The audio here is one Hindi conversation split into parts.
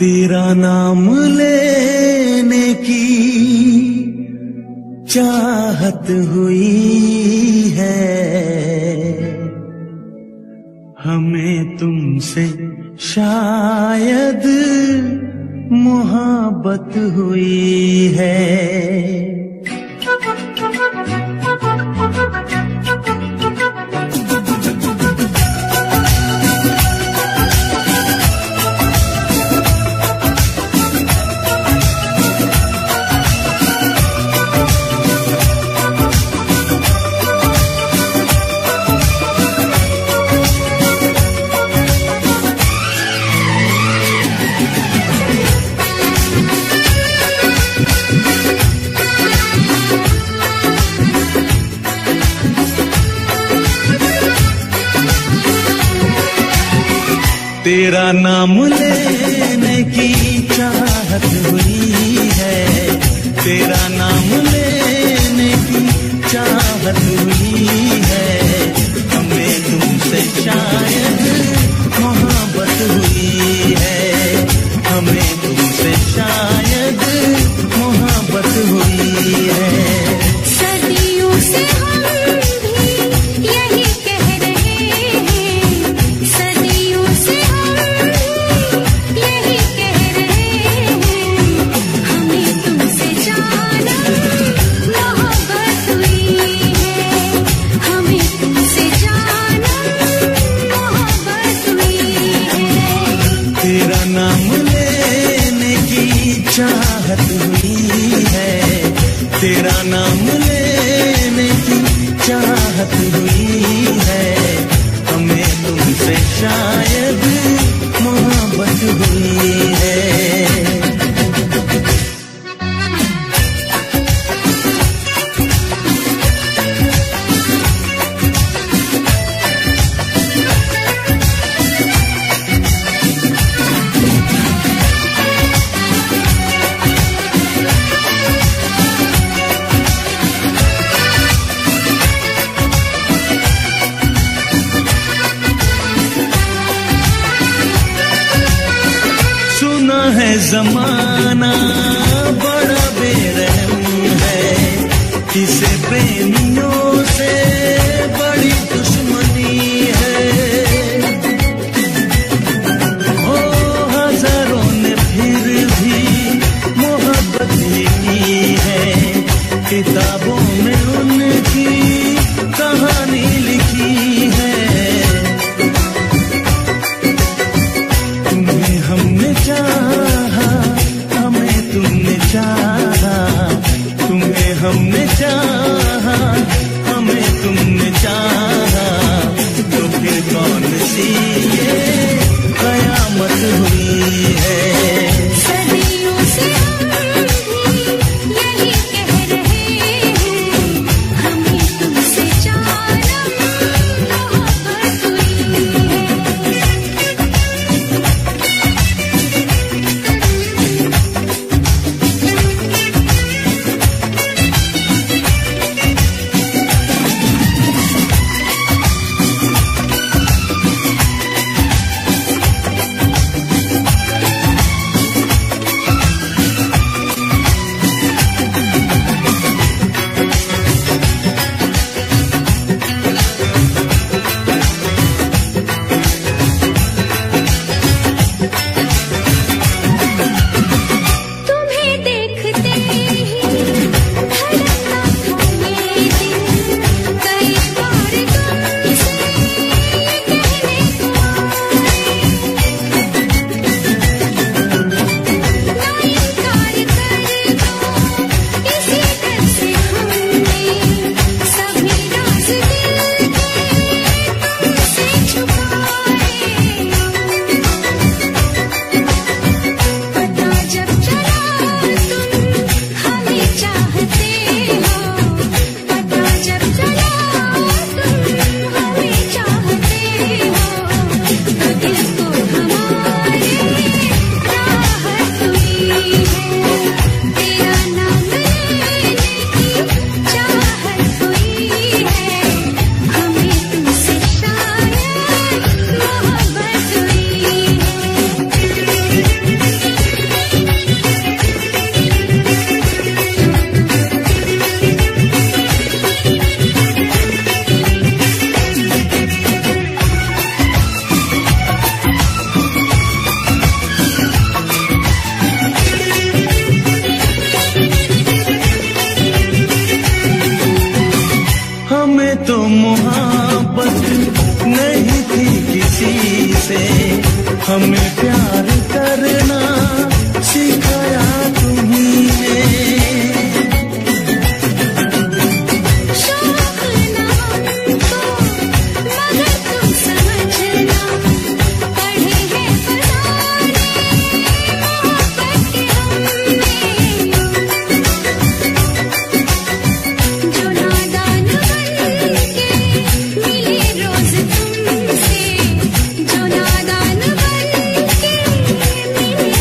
तेरा नाम लेने की चाहत हुई है, हमें तुमसे शायद मोहब्बत हुई है। तेरा नाम लेने की चाहत हुई है, तेरा नाम लेने की चाहत हुई है, हमें तुमसे शायद मोहब्बत हुई है, हमें तुमसे शायद मोहब्बत हुई है। सदियों से हम भी यही कह रहे हैं, सदियों से यही कह रहे हैं, हमें तुमसे जाना मोहब्बत हुई है, हमें तुमसे जाना मोहब्बत हुई है। तेरा नाम लेने की चाहत हुई है, तेरा नाम लेने की चाहत हुई है, हमें तुमसे शायद मोहब्बत हुई है। सुना है जमाना बड़ा बेरहम है, किसे प्रेमियों से बड़ी दुश्मनी है, ओ हजारों ने फिर भी मोहब्बत ही की है, किताबों में उनकी कहानी लिखी है। तुम्हें हमने चाहा, हमें तुमने चाहा, तुम्हें हमने चाहा, मोहब्बत नहीं थी किसी से, हमें प्यार करना सिखाया तुम्हीं ने। शौक ना हमको मगर तुम समझना, पढ़े हैं फसाने मोहब्बत के हमने। जो नादान बनके मिले रोज तुमसे, जो नादान बनके मिले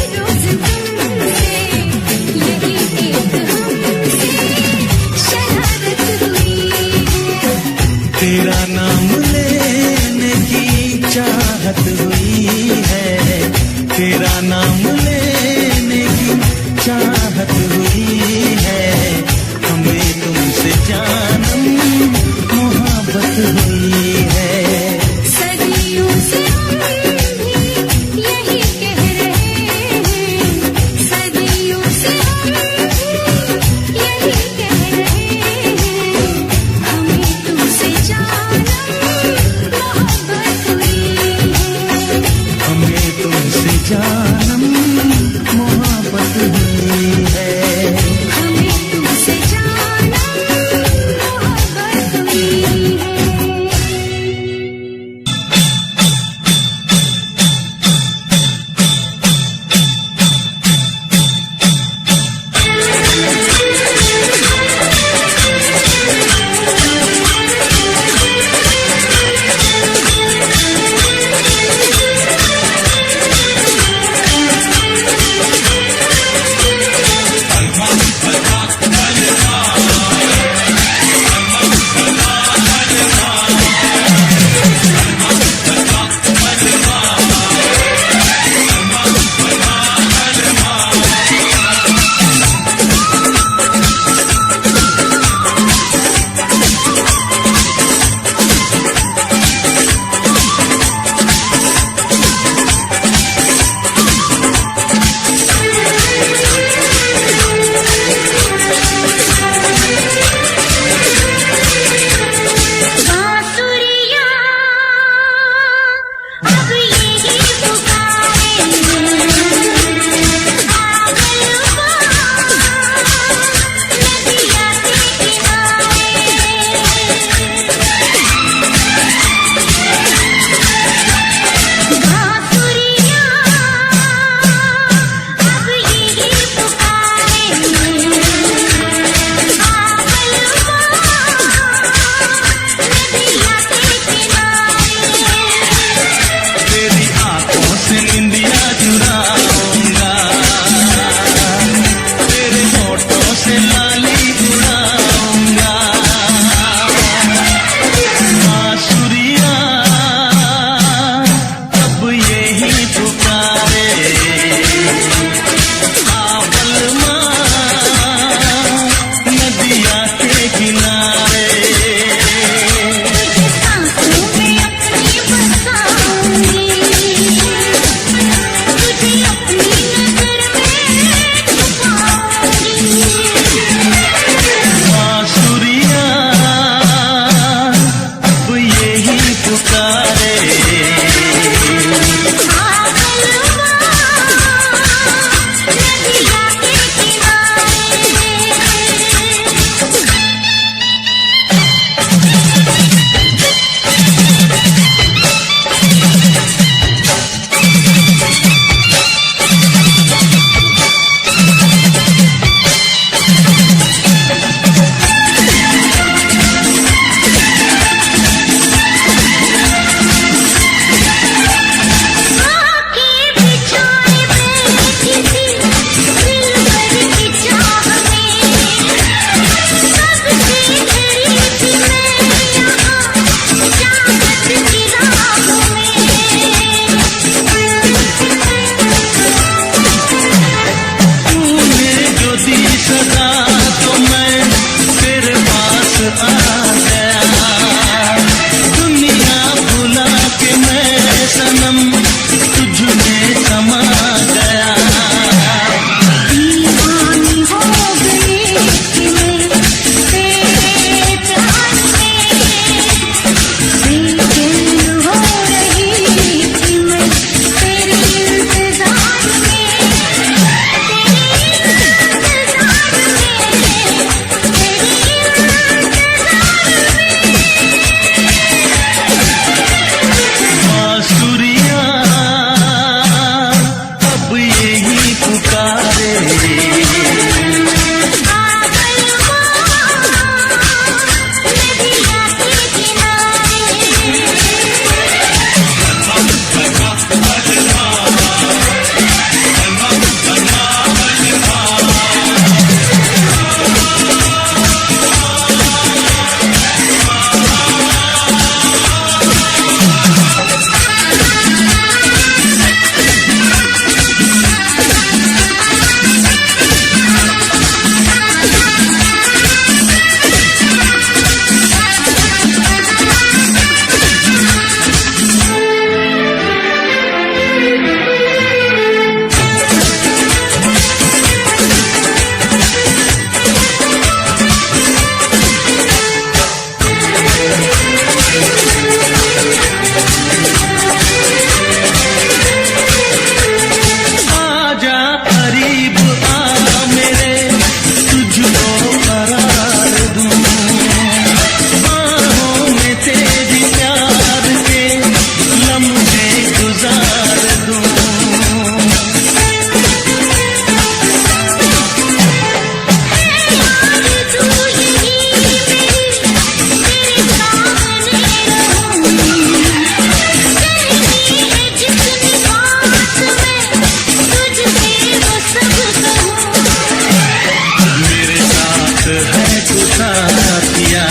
साथिया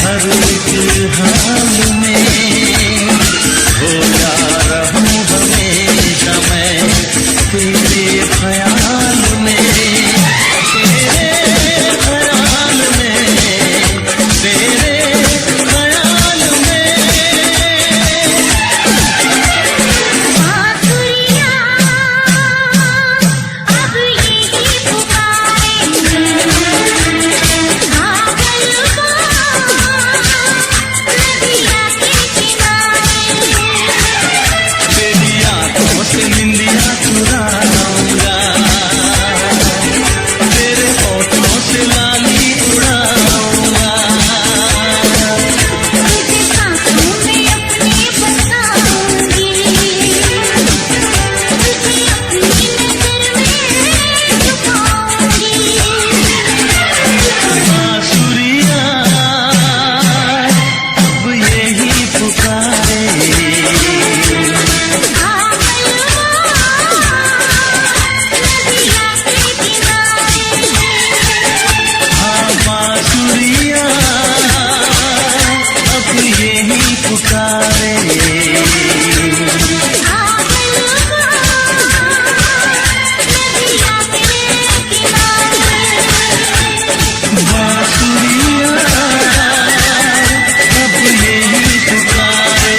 हर एक हाल में होता रहूं हमेशा मैं तेरे ख्याल में, तेरे ख्याल में, तेरे ख्याल में। बांसुरियां अब यही पुकारे, नदिया के किनारे। तेरी आंखों से निंदिया चुरा लाऊंगा, तेरे होठों से लाली उड़ाऊंगा। तुझे सांसों में अपनी बसाऊंगी, तुझे अपनी नजर में छुपाऊंगी। बांसुरियां अब यही पुकारे, नदिया के किनारे। हाँ बांसुरियां अब यही पुकारे। बांसुरियां अब यही पुकारे। बांसुरियां अब यही पुकारे।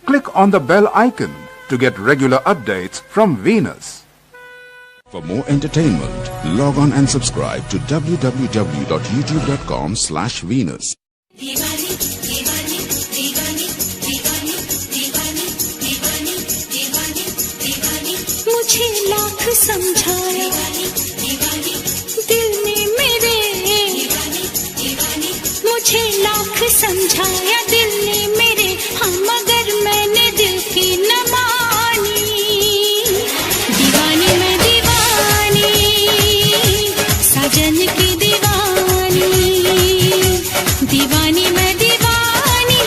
Click on the bell icon to get regular updates from Venus. For more entertainment, log on and subscribe to www.youtube.com/Venus. दीवानी दीवानी दीवानी दीवानी दीवानी दीवानी दीवानी दीवानी। मुझे लाख समझाया दीवानी दिल ने मेरे, दीवानी मुझे लाख समझाया दिल ने मेरे। हाँ मगर मैंने दिल की न मानी। दीवानी मैं दीवानी, साजन की दीवानी। दीवानी मैं दीवानी,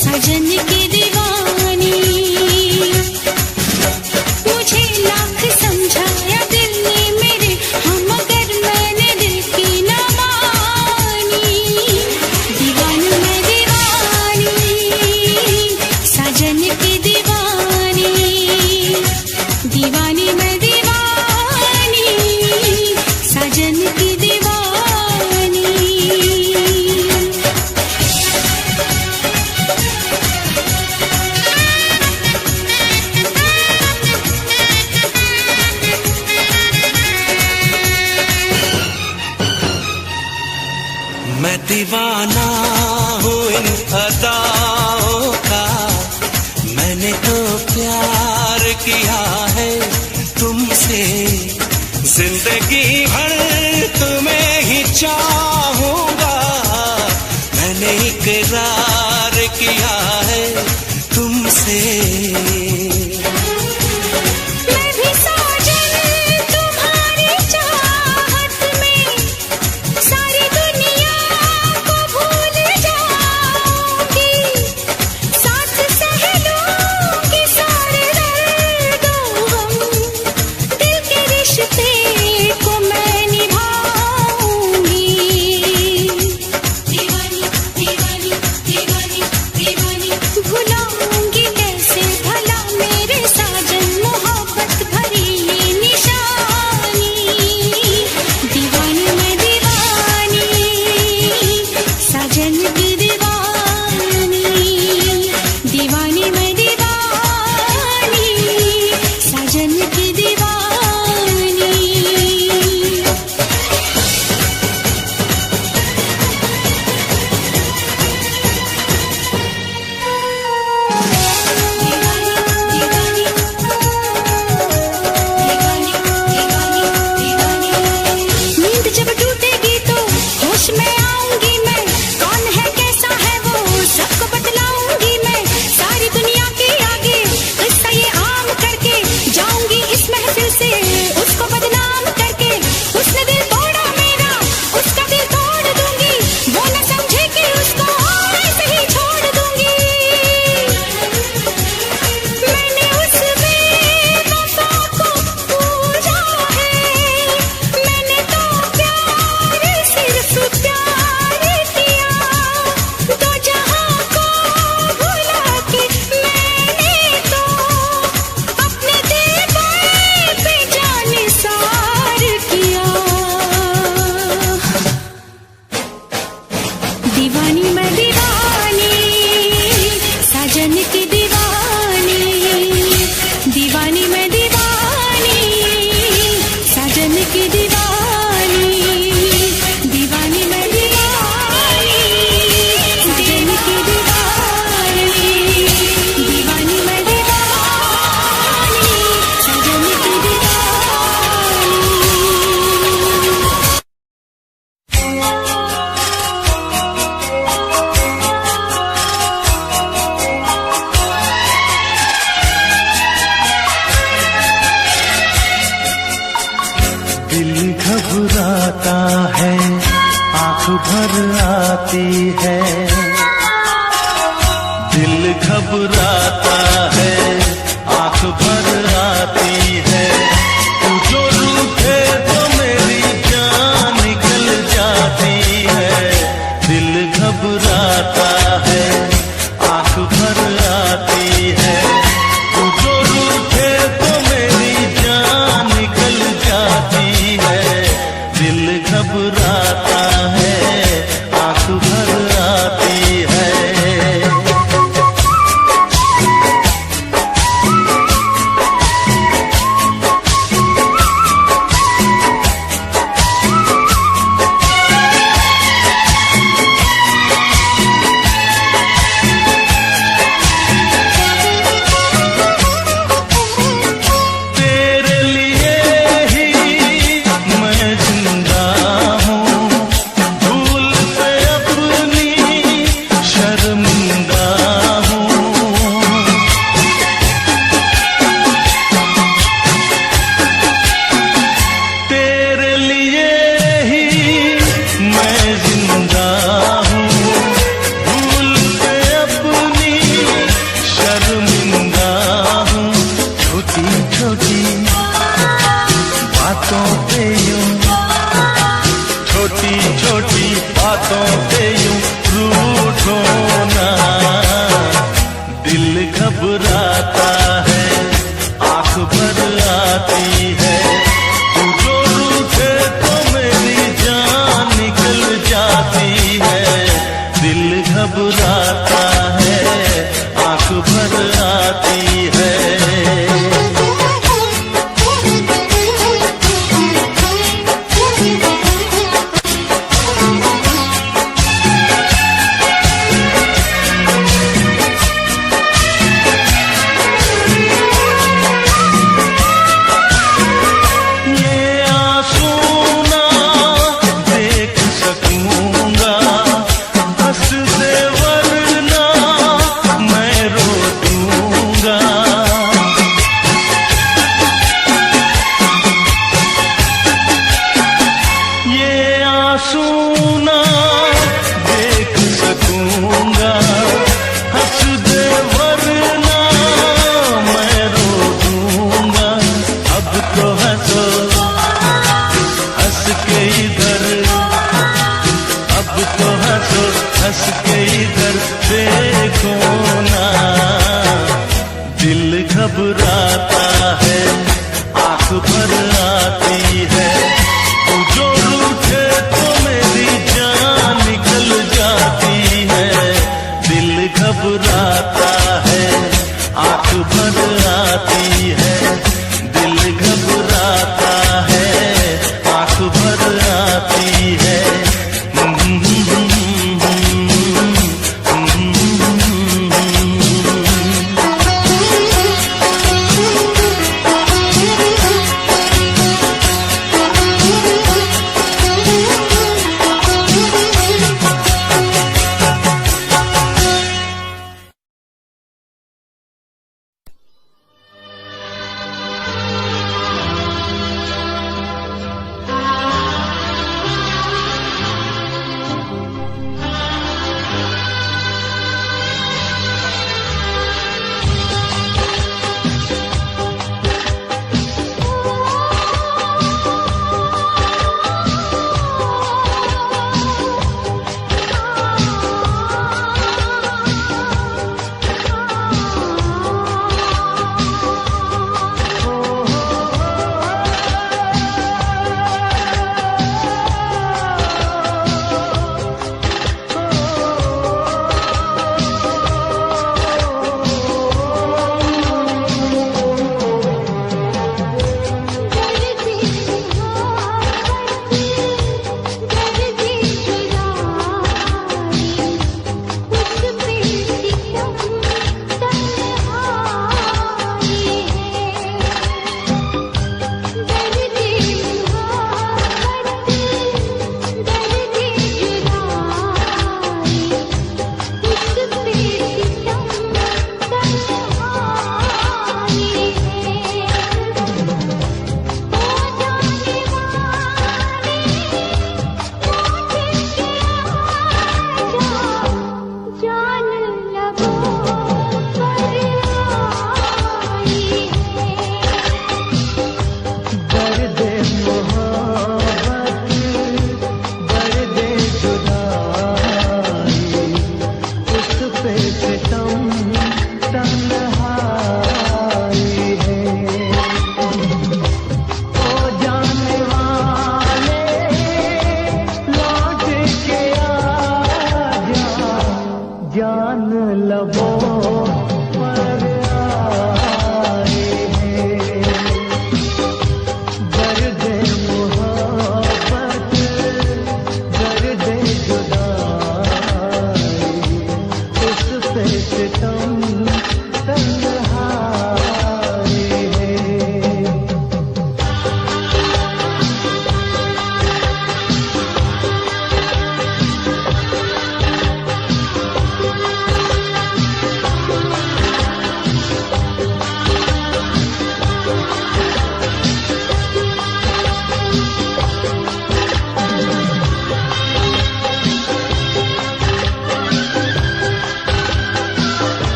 साजन की दीवानी। मुझे लाख समझाया दिल ने मेरे। हाँ मगर मैंने दिल की न मानी। दीवानी मैं दीवानी, साजन की दीवानी। दीवानी मैं दीवानी, साजन की दीवानी। मैं दीवाना हूँ इन अदाओं का, मैंने तो प्यार किया है तुमसे। जिंदगी भर तुम्हें ही चाहूंगा, मैंने इकरार किया है तुमसे। मैं भी साजन तुम्हारी चाहत में सारी दुनिया को भूल जाऊंगी। साथ सह लूंगी सारे दर्दों हम, दिल के रिश्ते को मैं निभाऊंगी। दीवानी दीवानी दीवानी दीवानी। भुलाऊंगी कैसे भला भर आती है, दिल घबराता है, आंख भर आती है। तू जो रूठे तो मेरी जान निकल जाती है, दिल घबराता है, आंख भर आती है। तू जो रूठे तो मेरी जान निकल जाती है, दिल घबराता है, आंख भर आती है। छोटी छोटी बातों पे यूं रूठो ना, दिल घबराता है, आंख भर आती है। तू जो रूठे तो मेरी जान निकल जाती है, दिल घबराता है, आंख भर आती है। सुना देख सकूंगा, हंस दे वरना मैं रो दूंगा। अब तो हंसो हंस के इधर, अब तो हंसो हंस के इधर देखो ना, दिल घबराता है, आंख भर आती है। तू जो रूठे तो मेरी जान निकल जाती है, दिल घबराता है, आंख भर आती है। दिल घबराता है, आंख भर आती है।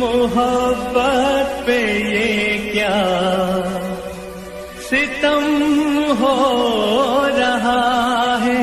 मोहब्बत पे ये क्या सितम हो रहा है।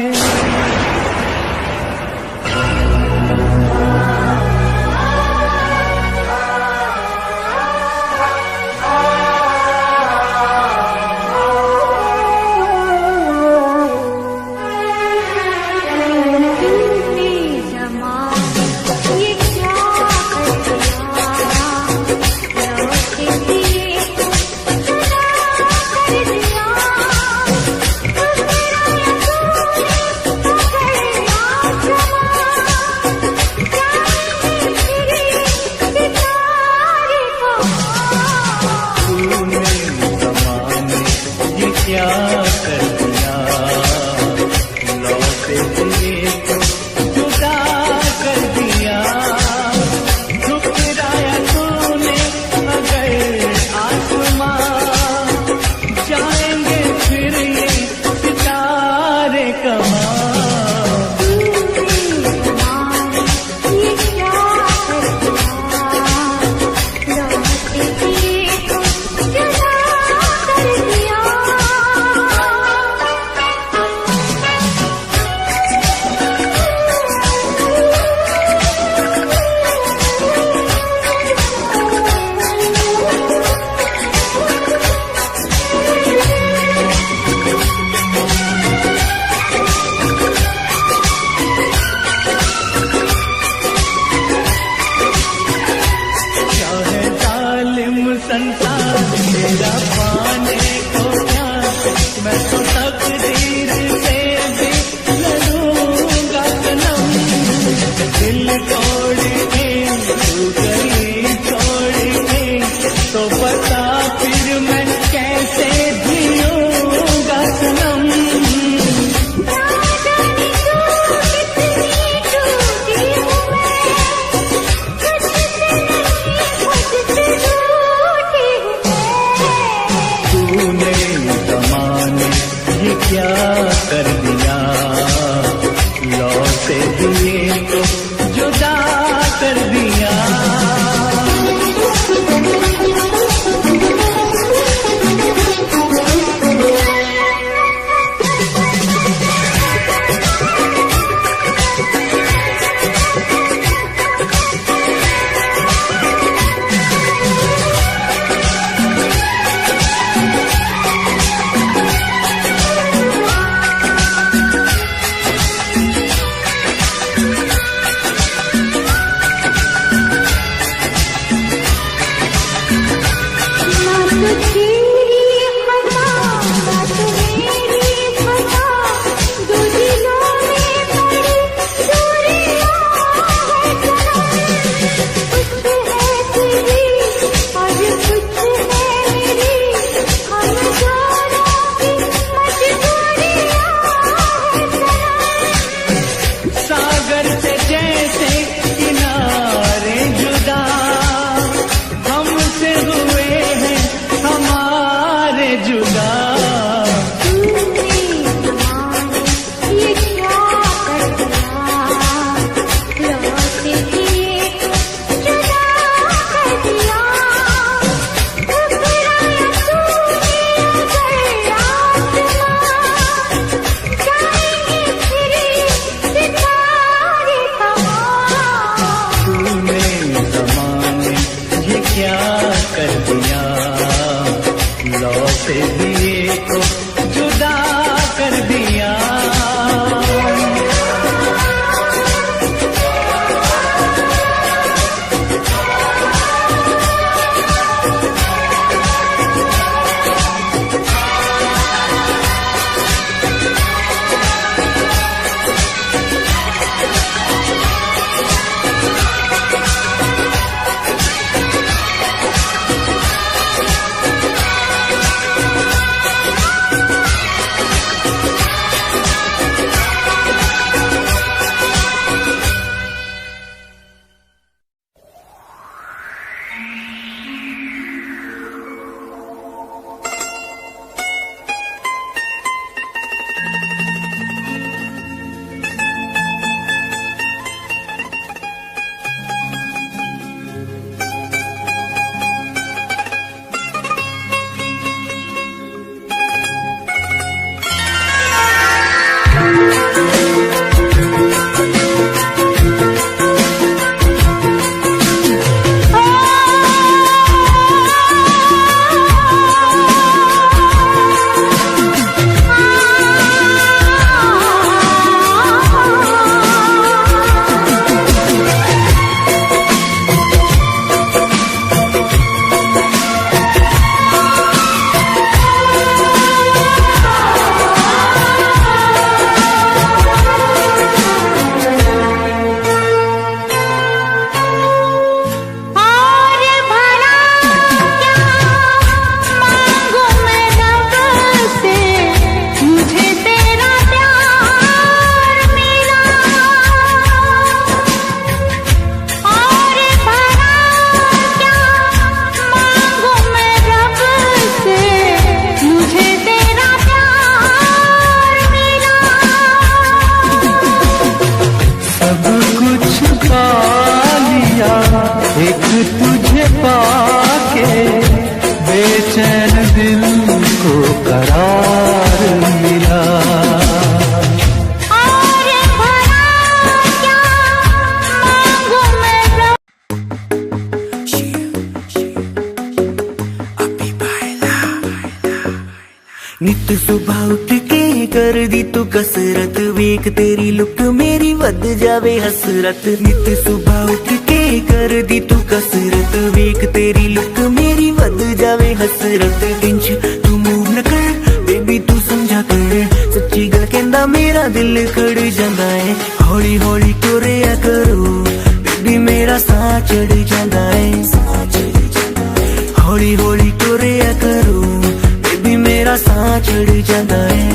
एक तुझे पाके बेचैन दिल को करार मिला। नित सुबह उठ के कर दी तू कसरत, वेख तेरी लुक मेरी वध जावे हसरत। नित सुबह उठ के कर दी तू कसरत, वेख तेरी लुक मेरी वध जावे हसरत। इंच तू मूव न कर बेबी तू समझा कर, सच्ची गल कहंदा मेरा दिल खड़ जांदा है। हौली हौली टुरिया करो बेबी मेरा साह चढ़ जांदा है। हौली हौली टुरिया करो बेबी मेरा साह चढ़ जांदा है।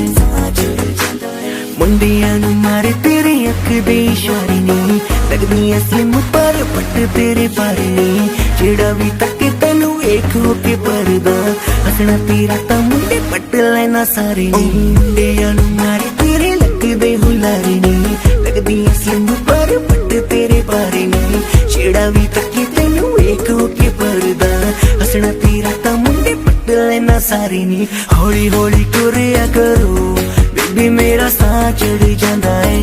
मुंडियां नू मारे तेरे अख दे इशारे नी, लगदियां स्लिम पर पट तेरे पर नी। जेड़ा भी तके तैनू वेख होके परदा, हसना तेरा तां मुंडे पट लेना सारे नी। मुंडियां नू मारे तेरे लगदे हुलारे नी, लगदियां स्लिम पर पट तेरे पर नी। जेड़ा भी तके तैनू वेख होके परदा, हसना तेरा तां मुंडे पट लेना सारे नी। हौली हौली टुरिया करो बेबी मेरा साह चढ़ जांदा है।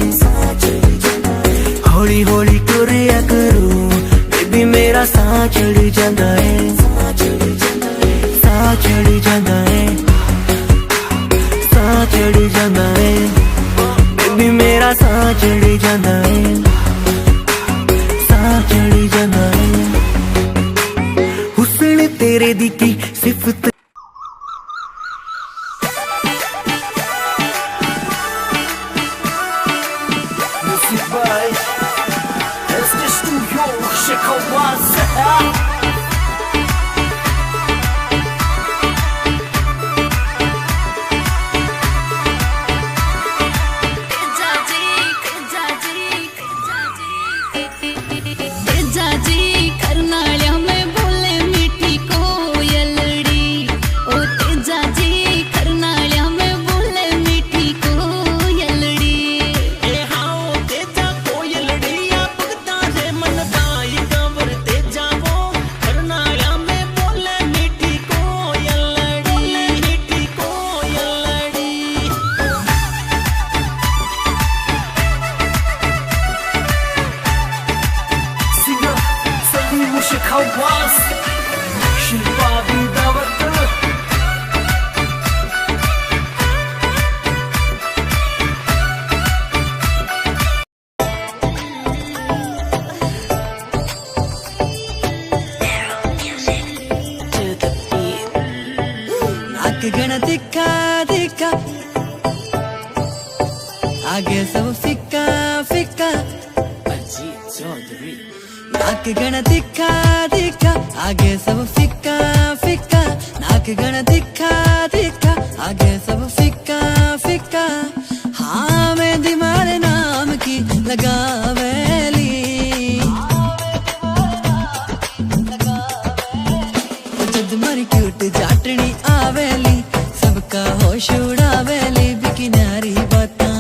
हौली हौली टुरिया करो बेबी मेरा साह चढ़ जांदा है। साह चढ़ जांदा है, साह चढ़ जांदा है बेबी मेरा साह चढ़ जांदा है। साह चढ़ जांदा है। हुस्न तेरे दी की सिफत गण दिखा दिखा आगे सब फिक्का फिक्का। नाक गण दिखा दिखा आगे सब फिक्का फिक्का। नाक गण दिखा दिखा आगे सब फिक्का फिक्का। हाँ मैं दिमाग नाम की लगावेली, जद मर क्यूट जाटनी आवेली, सबका होश उड़ावेली बिकिनारी बातां।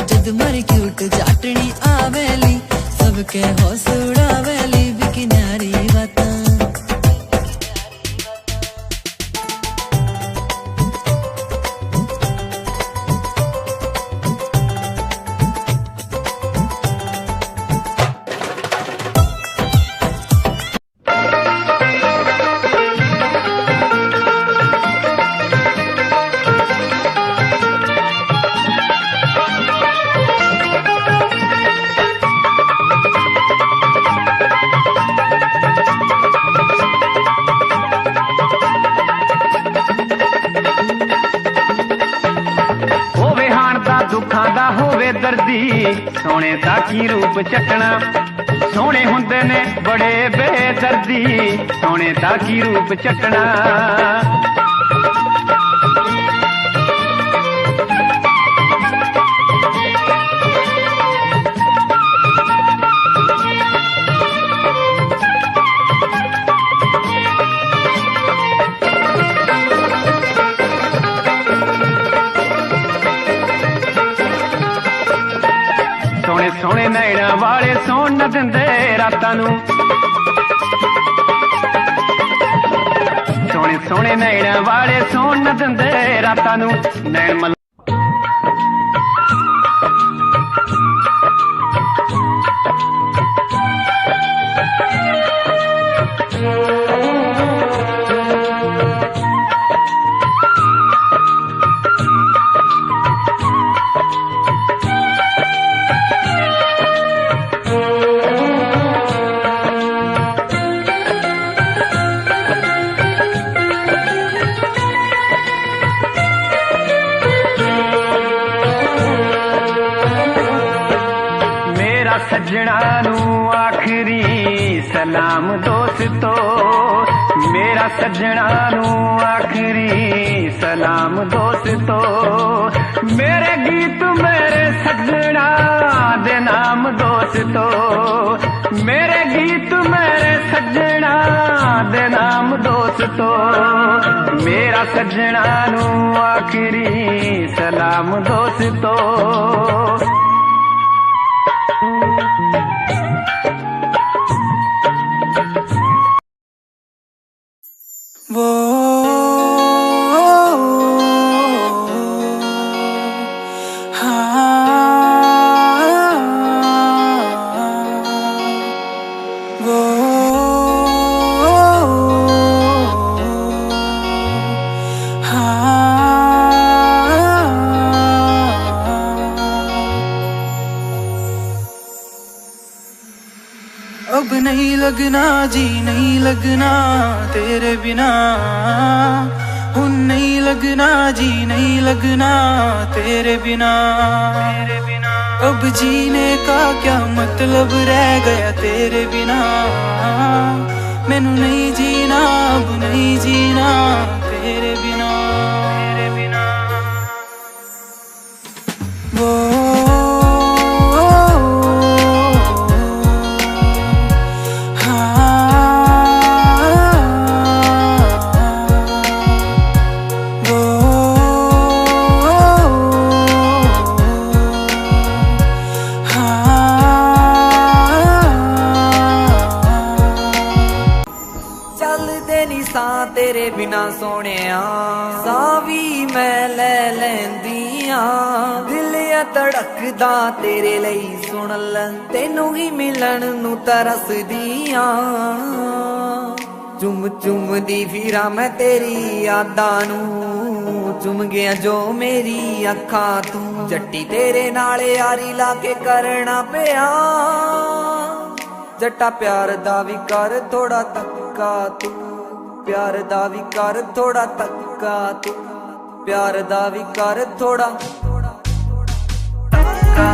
जद मर क्यूट जाटनी आवेली, सबके होश उड़ावेली बिकिनारी बातां। दुखां दा होवे दर्दी, सोने दा की रूप चटना। सोने हुंदे ने बड़े बेदर्दी, सोने दा की रूप चटना। सोने सोने नैना वाले सोन न दिंदे रातां नूं, ਦੇਣ ਵਾਲੇ ਸੌਣ ਨਾ ਦਿੰਦੇ ਰਾਤਾਂ ਨੂੰ ਨੈਣ ਮਲ सजना नू आखिरी सलाम दोस्तों मेरा सजना नू आखिरी सलाम दोस्तों मेरे गीत मेरे सजना दे नाम दोस्तों मेरे गीत मेरे सजना दे नाम दोस्तों मेरा सजना नू आखिरी सलाम दोस्तों वो अब नहीं लगना जी नहीं लगना तेरे बिना नहीं लगना जी नहीं लगना तेरे बिना अब जीने का क्या मतलब रह गया तेरे बिना मैनू नहीं जीना अब नहीं जीना तेरे बिना वो तेरे बिना सोनिया सां भी मैं ले लैंदियां दिल आ धड़कदा तेरे ਲਈ सुन ਲੈ ਤੈਨੂੰ ਹੀ ਮਿਲਣ ਨੂੰ ਤਰਸਦੀਆਂ ਚੁੰਮ ਚੁੰਮਦੀ ਫਿਰਾਂ ਮੈਂ ਤੇਰੀ ਯਾਦਾਂ ਨੂੰ ਚੁੰਮ ਗਿਆ ਜੋ ਮੇਰੀ ਅੱਖਾਂ ਤੂੰ ਜੱਟੀ ਤੇਰੇ ਨਾਲ ਯਾਰੀ ਲਾ ਕੇ ਕਰਨਾ ਪਿਆ ਜੱਟਾ ਪਿਆਰ ਦਾ ਵੀ ਕਰ ਥੋੜਾ ਤੱਕਾ ਤੂੰ प्यार दा भी कर थोड़ा तक्का तू प्यार दा भी कर थोड़ा तक्का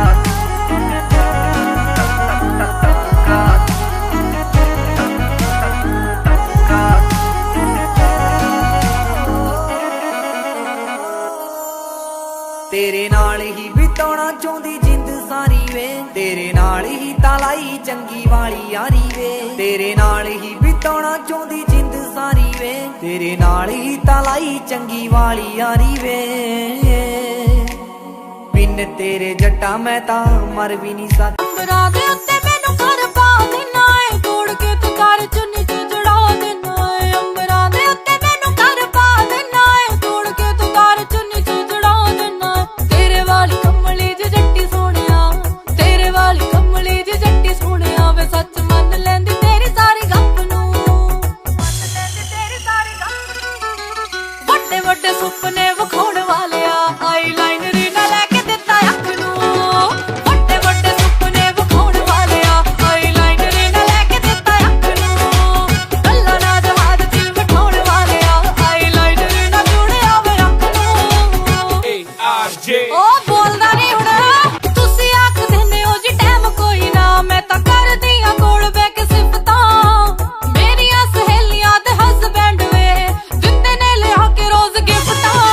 तेरे नाल ही बिताना चाहती जिंद सारी वे तेरे नाल ही तालाई चंगी वाली यारी वे तेरे नाल ही बिताना चाहती जिंद सारी वे तेरे नाल ही तालाई चंगी वाली यारी वे बिन तेरे जट्टा मैं ता मर भी नहीं सकती अंबरा दे उत्ते मैनू घर पा देना है तोड़ के तू कर चुन्नी च जड़ा देना है अंबरा दे उत्ते मैनू घर पा देना है तोड़ के तू कर चुन्नी च जड़ा देना तेरे वाली कमली ज जट्टी सोनिया तेरे वाली कमली ज जट्टी सोनिया वे सच मन लैंदी तेरी सारी गप नू मन लैंदी तेरी सारी गप वड्डे वड्डे सुपने विखाउण वालिया आईलाइनर ना लैके दित्ता अख नू वड्डे वड्डे सुपने विखाउण वालिया आईलाइनर ना लैके दित्ता अख नू गल्लां ना जहाज च बिठाउण वालिया आईलाइनर ना जुड़िया वे अख नू ओ बोलदा नहीं हुण तुसी आख देने हो जी टाइम कोई ना मैं तां करदी आ कोल बह के सिफतां मेरियां सहेलियां ते हसबैंड वे दिंदे ने लिया के रोज गिफ्टां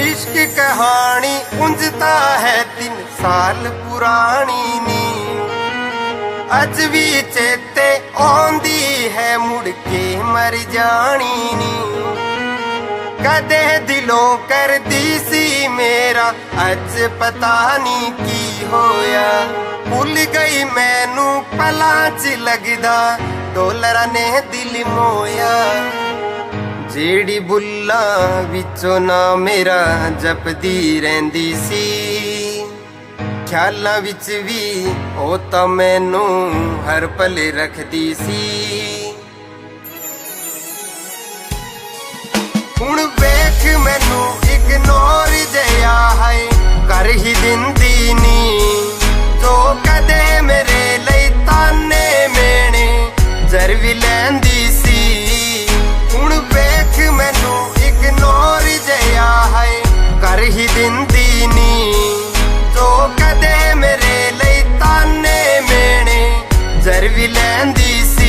इश्क कहानी उंजता है 3 साल पुरानी नी अज भी चेते आंदी है मुड़ के मर जानी नी कदे दिलों कर दी सी मेरा अज पता नहीं की होया भुल गई मैनू पलां च लगदा डॉलरां ने दिल मोया ਜਿਹੜੀ ਬੁੱਲਾਂ ਵਿੱਚੋਂ ਨਾ ਮੇਰਾ ਜਪਦੀ ਰਹਿੰਦੀ ਸੀ ਖਿਆਲਾਂ ਵਿੱਚ ਵੀ ਉਹ ਤਾਂ ਮੈਨੂੰ ਹਰ ਪਲ ਰੱਖਦੀ ਸੀ ਹੁਣ ਵੇਖ ਮੈਨੂੰ ਇਗਨੋਰ ਜਿਹਾ ਹੈ ਕਰ ਹੀ ਦਿੰਦੀ ਨੀ ਜੋ ਕਦੇ ਮੇਰੇ ਲਈ ਤਾਨੇ ਮੇਣੇ ਜ਼ਰ ਵੀ ਲੈਂਦੀ ਸੀ ਹੁਣ ਵੇਖ ਮੈਨੂੰ ਇਗਨੋਰ ਜਿਹਾ ਹੈ ਕਰ ਹੀ ਦਿੰਦੀ ਨੀ ਜੋ ਕਦੇ ਮੇਰੇ ਲਈ ਤਾਨੇ ਮੇਣੇ ਜ਼ਰ ਵੀ ਲੈਂਦੀ ਸੀ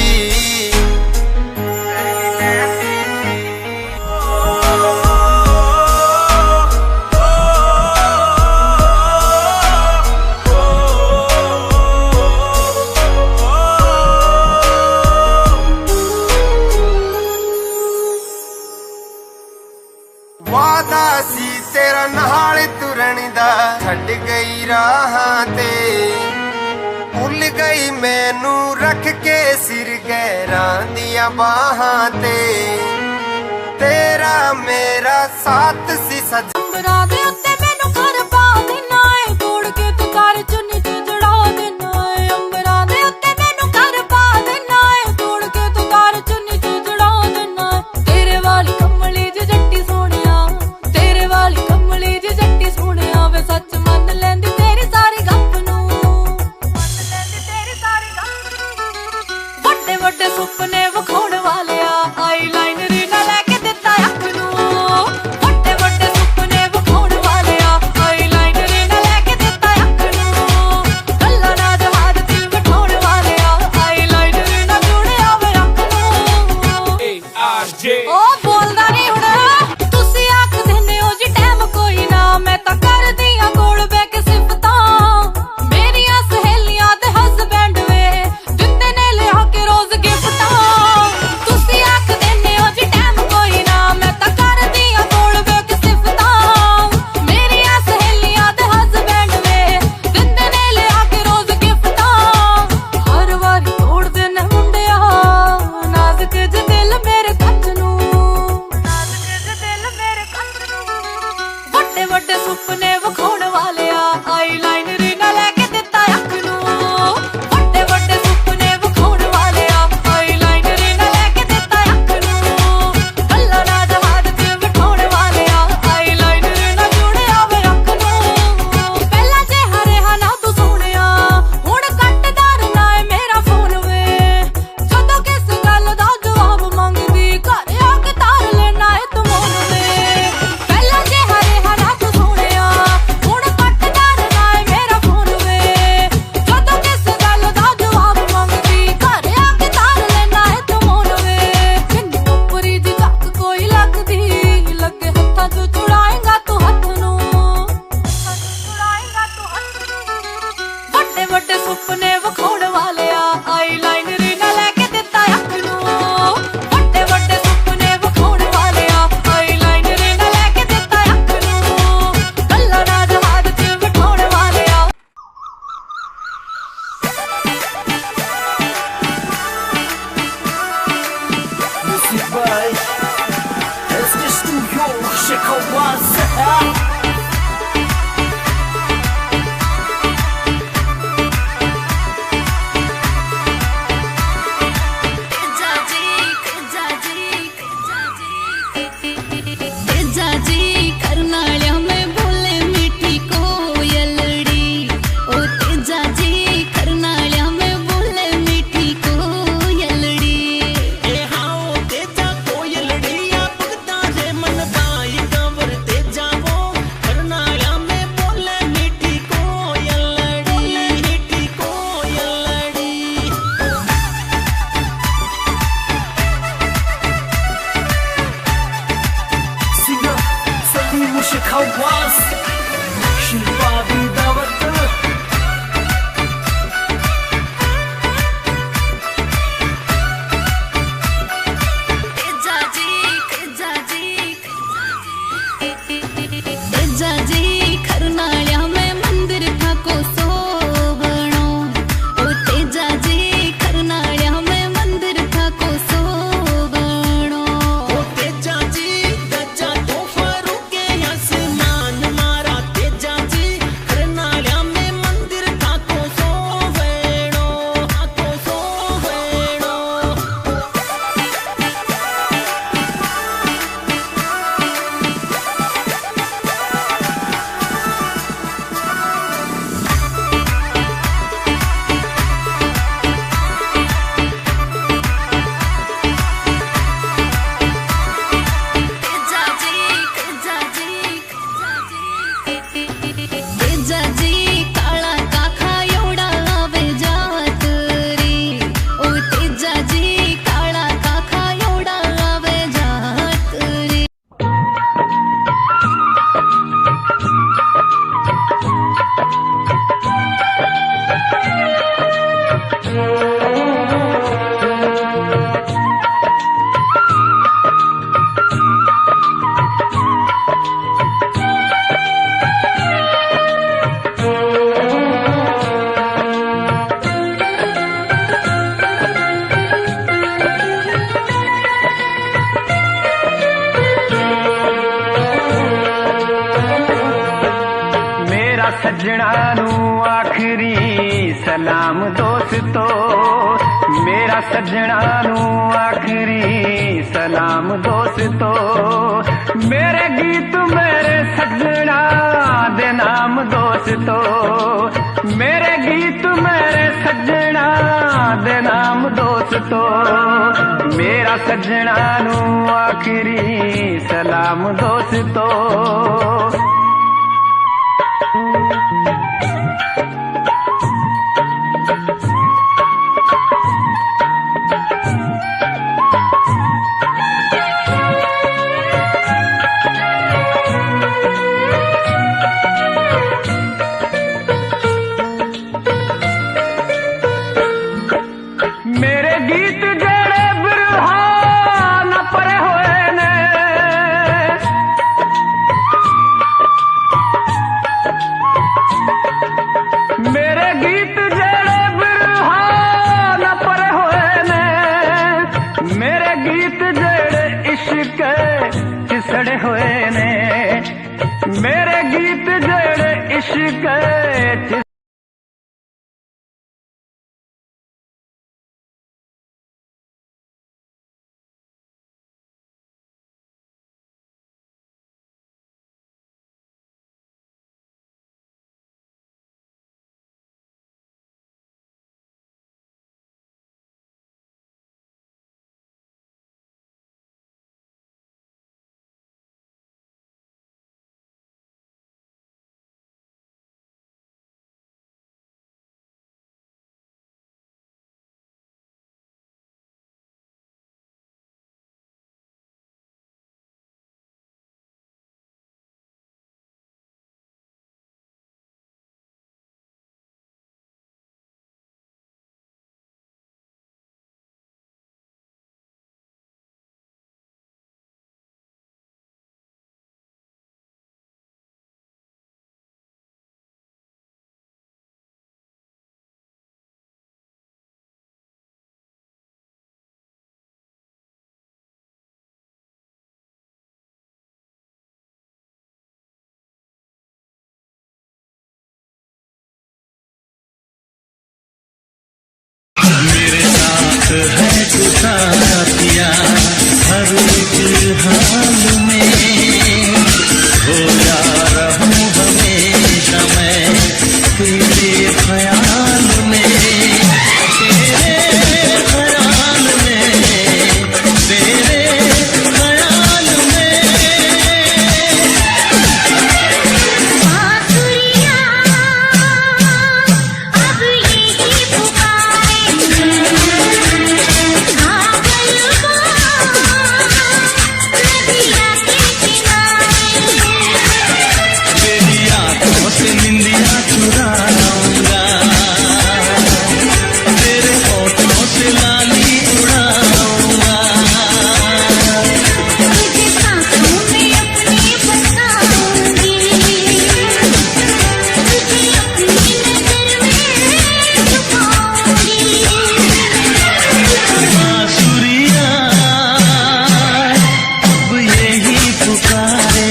ਵਾਦਾ ਸੀ ਤੇਰਾ ਨਾਲ ਤੁਰਨ ਦਾ ਛੱਡ ਗਈ ਰਾਹਾਂ ਤੇ ਭੁੱਲ ਗਈ ਮੈਨੂੰ ਰੱਖ ਕੇ ਸਿਰ ਗਹਿਰਾਂ ਦੀਆਂ ਬਾਹਾਂ ਤੇ ਤੇਰਾ ਮੇਰਾ ਸਾਥ ਸੀ ਸੱਜ ਅੰਬਰਾਂ ਦੇ ਉੱਤੇ ਮੈਨੂੰ ਘਰ ਪਾ ਦੇਣਾ ਏ ਤੋੜ ਕੇ ਤੂੰ ਕਰ ਚੁੰਨੀ ਚ ਜੜਾ ਦੇਣਾ ਏ ਅੰਬਰਾਂ ਦੇ ਉੱਤੇ ਮੈਨੂੰ ਘਰ ਪਾ ਦੇਣਾ ਏ ਤੋੜ ਕੇ ਤੂੰ ਕਰ ਚੁੰਨੀ ਚ ਜੜਾ ਦੇਣਾ ਏ ਤੇਰੇ ਵਾਲੀ ਕਮਲੀ ਜਿਹੀ ਜੱਟੀ ਸੋਹਣਿਆ ਤੇਰੇ ਵਾਲੀ ਕਮਲੀ ਜਿਹੀ ਜੱਟੀ ਸੋਹਣਿਆ ਵੇ ਸੱਚ ਮੰਨ ਲੈਂਦੀ ਤੇਰੀ ਸਾਰੀ ਗੱਪ ਨੂੰ ਮੰਨ ਲੈਂਦੀ ਤੇਰੀ ਸਾਰੀ ਗੱਪ ਵੱਡੇ ਵੱਡੇ ਸੁਪਨੇ ਵਿਖਾਉਣ ਵਾਲਿਆ ਆਈਲਾਈਨਰ ਨਾ ਲੈ ਕੇ ਦਿੱਤਾ ਅੱਖ ਨੂੰ ਵੱਡੇ ਵੱਡੇ ਸੁਪਨੇ ਵਿਖਾਉਣ ਵਾਲਿਆ ਆਈਲਾਈਨਰ ਨਾ ਲੈ ਕੇ ਦਿੱਤਾ ਅੱਖ ਨੂੰ ਗੱਲਾਂ ਨਾ ਜਹਾਜ਼ 'ਚ ਬਿਠਾਉਣ ਵਾਲਿਆ ਆਈਲਾਈਨਰ ਨਾ ਜੁੜਿਆ ਵੇ ਅੱਖ ਨੂੰ ਉਹ ਬੋਲਦਾ ਨਹੀਂ ਹੁਣ ਤੁਸੀਂ ਆਖ ਦਿੰਦੇ ਹੋ ਜੀ ਟਾਈਮ ਕੋਈ ਨਾ ਮੈਂ ਤਾਂ ਕਰਦੀ ਆ ਕੋਲ ਬੈ ਕੇ ਸਿਫਤਾਂ ਮੇਰੀਆਂ ਸਹੇਲੀਆਂ ਤੇ ਹਸਬੈਂਡ ਵੇ ਦਿੰਦੇ ਨੇ ਲਿਆ ਕੇ ਰੋਜ਼ ਗਿਫਟਾਂ ਤੁਸੀਂ ਆਖ ਦਿੰਦੇ ਹੋ ਜੀ ਟਾਈਮ ਕੋਈ ਨਾ ਮੈਂ ਤਾਂ ਕਰਦੀ ਆ ਕੋਲ ਬੈ ਕੇ ਸਿਫਤਾਂ ਮੇਰੀਆਂ ਸਹੇਲੀਆਂ ਤੇ ਹਸਬੈਂਡ ਵੇ ਦਿੰਦੇ ਨੇ ਲਿਆ ਕੇ ਰੋਜ਼ ਗਿਫਟਾਂ ਹਰ ਵਾਰੀ ਤੋੜਦੇ ਨੇ ਮੁੰਡਿਆ ਨਾਜ਼ੁਕ ਜਿਹਾ ਦਿਲ ਮੇਰੇ ਕੱਚ ਨੂੰ ਨਾਜ਼ੁਕ ਜਿਹਾ ਦਿਲ ਮੇਰੇ ਕੱਚ ਨੂੰ ਵੱਡੇ ਵੱਡੇ ਸੁਪਨੇ ਵਿਖਾਉਣ ਵਾਲਿਆ ਆਈਲਾਈਨਰ ਨਾ ਲੈ ਕੇ ਦਿੱਤਾ ਅੱਖ ਨੂੰ ਵੱਡੇ ਵੱਡੇ ਸੁਪਨੇ ਵਿਖਾਉਣ ਵਾਲਿਆ ਆਈਲਾਈਨਰ ਨਾ ਲੈ ਕੇ ਦਿੱਤਾ ਅੱਖ ਨੂੰ ਗੱਲਾਂ ਨਾ ਜਹਾਜ਼ 'ਚ ਬਿਠਾਉਣ ਵਾਲਿਆ ਆਈਲਾਈਨਰ ਨਾ ਜੁੜਿਆ ਵੇ ਅੱਖ ਨੂੰ ਪਹਿਲਾਂ ਚਿਹਰਾ ਰਿਹਾ ਨਾ ਤੂੰ ਸੋਹਣਿਆ ਹੁਣ ਕੱਟਦਾ ਰਹਿਣਾ ਏ ਮੇਰਾ ਫੋਨ ਵੇ ਜਦੋਂ ਕਿਸ ਗੱਲ ਦਾ ਜਵਾਬ ਮੰਗਦੀ ਘਰ ਆ ਕੇ ਤਾਰ ਲੈਣਾ ਏ ਤੂੰ ਮੋਨ ਵੇ ਪਹਿਲਾਂ ਚਿਹਰਾ ਰਿਹਾ ਨਾ ਤੂੰ ਸੋਹਣਿਆ ਹੁਣ ਕੱਟਦਾ ਰਹਿਣਾ ਏ ਮੇਰਾ ਫੋਨ ਵੇ ਜਦੋਂ ਕਿਸ ਗੱਲ ਦਾ ਜਵਾਬ ਮੰਗਦੀ ਘਰ ਆ ਕੇ ਤਾਰ ਲੈਣਾ ਏ ਤੂੰ ਮੋਨ ਵੇ ਕਿੰਨੀ ਉੱਪਰੀ ਦੀ ਝੱਕ ਕੋਈ ਲੱਗਦੀ ਲੱਗੇ ਹੱਥਾਂ 'ਚ ਚੁੜਾਏਂਗਾ ਤੂੰ ਹੱਥ ਨੂੰ ਚੁੜਾਏਂਗਾ ਤੂੰ ਹੱਥ ਨੂੰ ਵੱਡੇ ਵੱਡੇ ਸੁਪਨੇ ਵਿਖਾਉਣ ਵਾਲਿਆ ਆਈਲਾਈਨਰ ਨਾ ਲੈ ਕੇ ਦਿੱਤਾ ਅੱਖ ਨੂੰ ਵੱਡੇ ਵੱਡੇ ਸੁਪਨੇ ਵਿਖਾਉਣ ਵਾਲਿਆ ਆਈਲਾਈਨਰ ਨਾ ਲੈ ਕੇ ਦਿੱਤਾ ਅੱਖ ਨੂੰ ਗੱਲਾਂ ਨਾ ਜਹਾਜ਼ 'ਚ ਬਿਠਾਉਣ ਵਾਲਿਆ Music by SK Studio Shekawasa. Tejaji करनाळ्या में बोले मीठी कोयलड़ी ओ तेजाजी करनाळ्या में बोले मीठी कोयलड़ी ए हाओ तेजा कोयलड़िया पुगता रे मन दाई गंवर तेजा वो नू आखरी सलाम दोस्तों, मेरा सजना नू आखरी सलाम दोस्तों, मेरे गीत मेरे सजना दे नाम दोस्तों, मेरे गीत मेरे सजना दे नाम दोस्तों, मेरा सजना नू आखरी सलाम दोस्तों। मेरे गीत जेड़े बिरहा न परे होए ने, मेरे गीत जेड़े बिरहा न परे होए ने, मेरे गीत जेड़े इश्क चिसड़े होए ने, मेरे गीत जेड़े इश्क है खुदा पिया हर एक हाल में, खोया रहूं हमेशा मैं तेरे ख्याल में, तेरे ख्याल में, तेरे ख्याल में। बांसुरियां अब यही पुकारे, निंदिया चुराऊंगा, तेरे होठों से लाली उड़ाऊंगा, तुझे सांसों में अपनी बसाऊंगी, तुझे अपनी नजर में छुपाऊंगी। बांसुरियां अब यही पुकारे,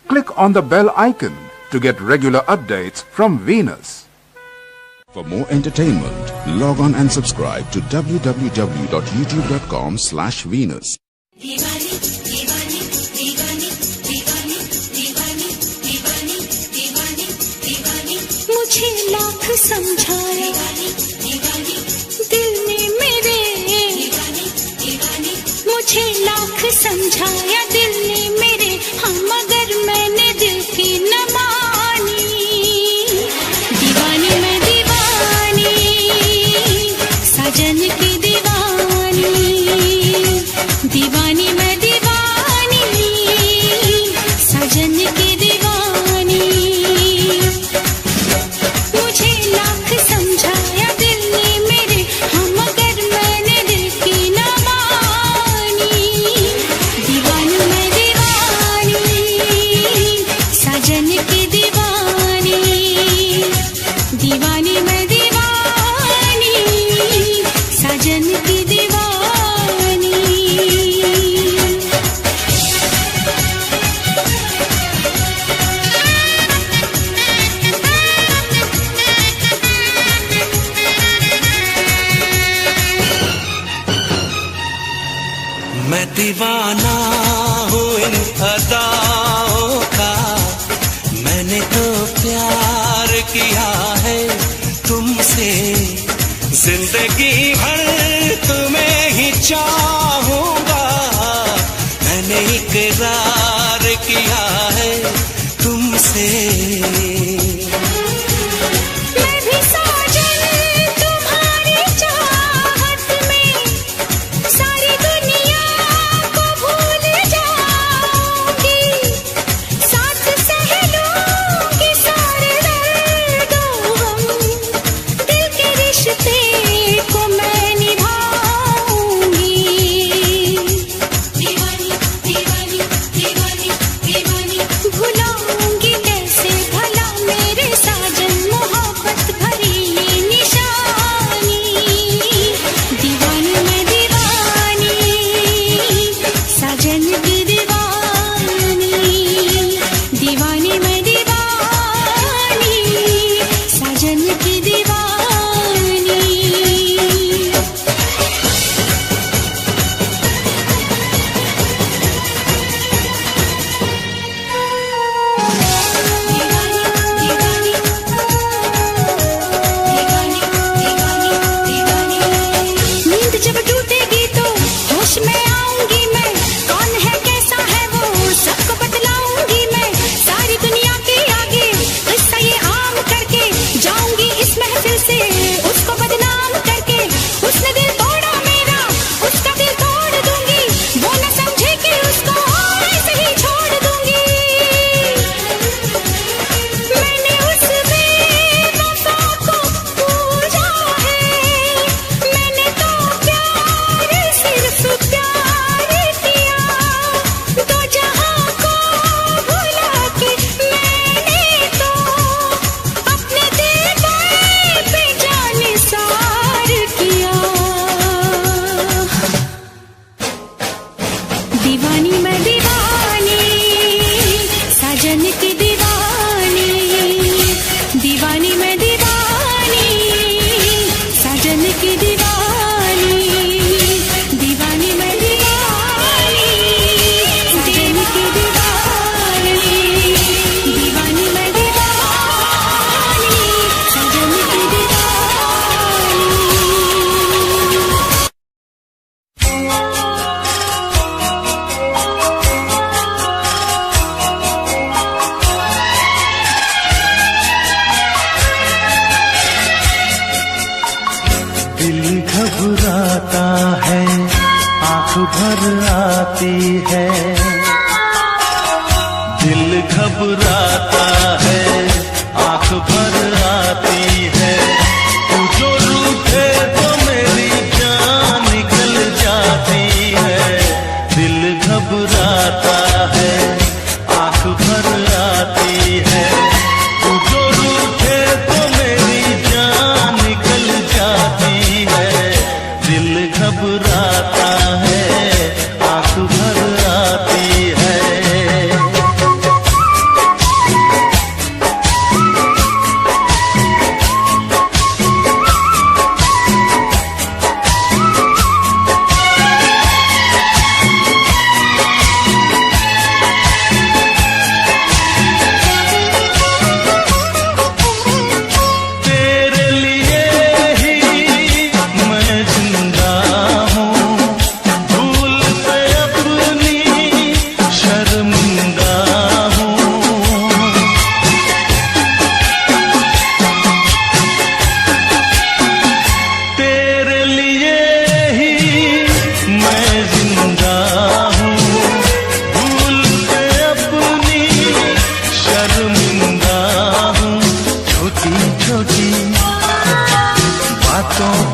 Click on the bell icon to get regular updates from Venus. For more entertainment, log on and subscribe to www.youtube.com/Venus. दीवानी दीवानी दीवानी दीवानी समझाया दिल ने मेरे, मुझे लाख समझाया दिल ने मेरे, हम मगर मैंने दिल की न मानी। दीवानी मैं दीवानी, साजन की दीवानी, दीवानी मैं दीवानी, साजन की दीवानी। मुझे लाख समझाया दिल ने मेरे, हम मगर मैंने दिल की न मानी। दीवानी मैं दीवानी, साजन की दीवानी, दीवानी मैं दीवानी, साजन की दीवानी। मैं दीवाना हूँ इन अदाओं का, मैंने तो प्यार किया है तुमसे, जिंदगी भर तुम्हें ही चाहूंगा, मैंने इकरार किया है तुमसे। मैं भी साजन तुम्हारी चाहत में, सारी दुनिया को भूल जाऊंगी, साथ सह लूंगी सारे दर्दों हम, दिल के रिश्ते को मैं निभाऊंगी। दीवानी दीवानी दीवानी दीवानी, भुलाऊंगी कैसे भला मेरे साजन, मोहब्बत भरी ये निशानी। दीवानी मैं दीवानी, साजन की दीवानी, दीवानी मैं दीवानी, साजन की दीवानी। नींद जब टूटेगी तो होश में आऊंगी मैं, कौन है कैसा है वो सबको बतलाऊंगी मैं, सारी दुनिया के आगे किस्सा ये आम करके जाऊंगी इस महफिल से, उसको बदनाम करके। उसने दिल तोड़ा मेरा, उसका दिल तोड़ दूंगी, वो न समझे कि उसको ऐसे ही छोड़ दूंगी। मैंने उस बेवफा को पूजा है, मैंने तो प्यार सिर्फ प्यार किया, दो जहां को भुला के मैंने तो अपने दिल पे जान सार किया। दीवानी मैं दीवानी, साजन की दीवानी, दीवानी मैं दीवानी, साजन की दीवानी, दीवानी मैं दीवानी, साजन की दीवानी, दीवानी मैं दीवानी, साजन की दिल घबराता है, आंख भर आती है, दिल घबराता है, आंख भर आती है, तू जो रूठे तो मेरी जान निकल जाती है। दिल घबराता है, आंख भर आती है, तू जो रूठे तो मेरी जान निकल जाती है। दिल घबराता है, आंख भर आती है।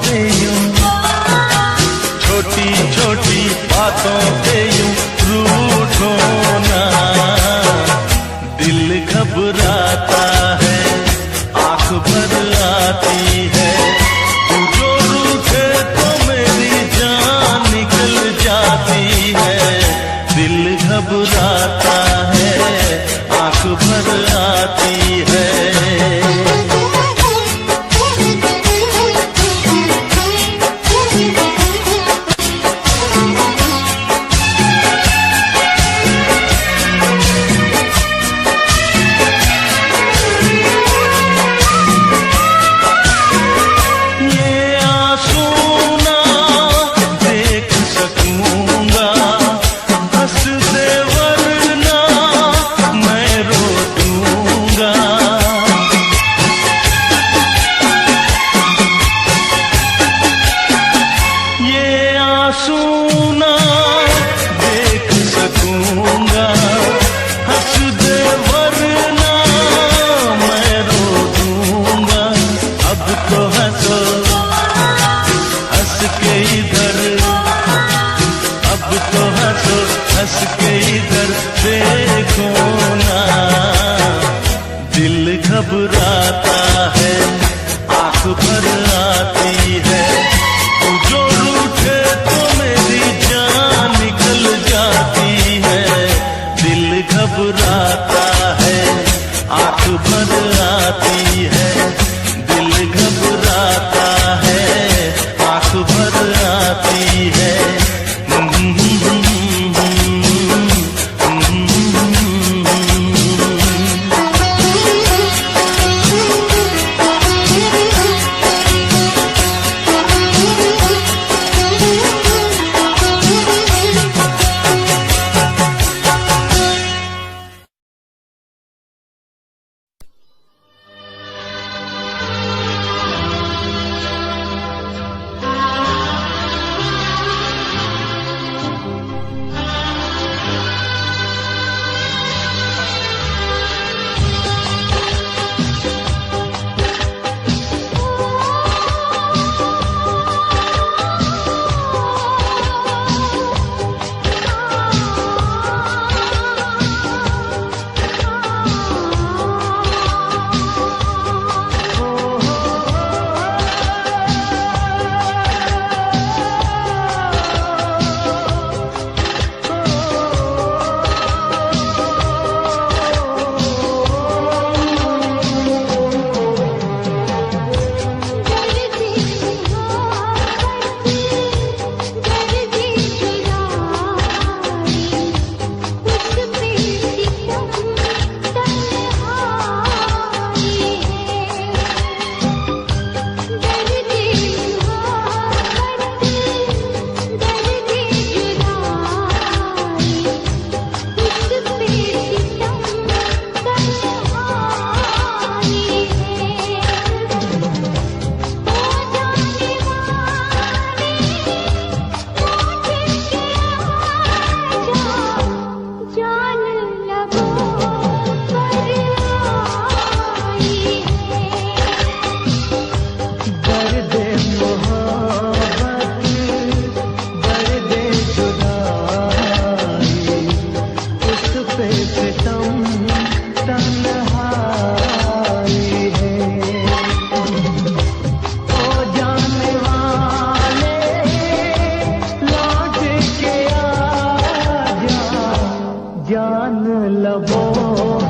पे यूं, छोटी छोटी बातों पे यूं रूठो ना। दिल घबराता है, आंख भर आती है, तू जो रूठे तो मेरी जान निकल जाती है। दिल घबराता है, आंख भर आती है। हंस के इधर देखो ना। दिल घबराता है, आंख भर आती है, तू जो रूठे तो मेरी जान निकल जाती है। दिल घबराता है, आंख भर आती है, दिल घबराता है, आंख भर आती है। जान लबों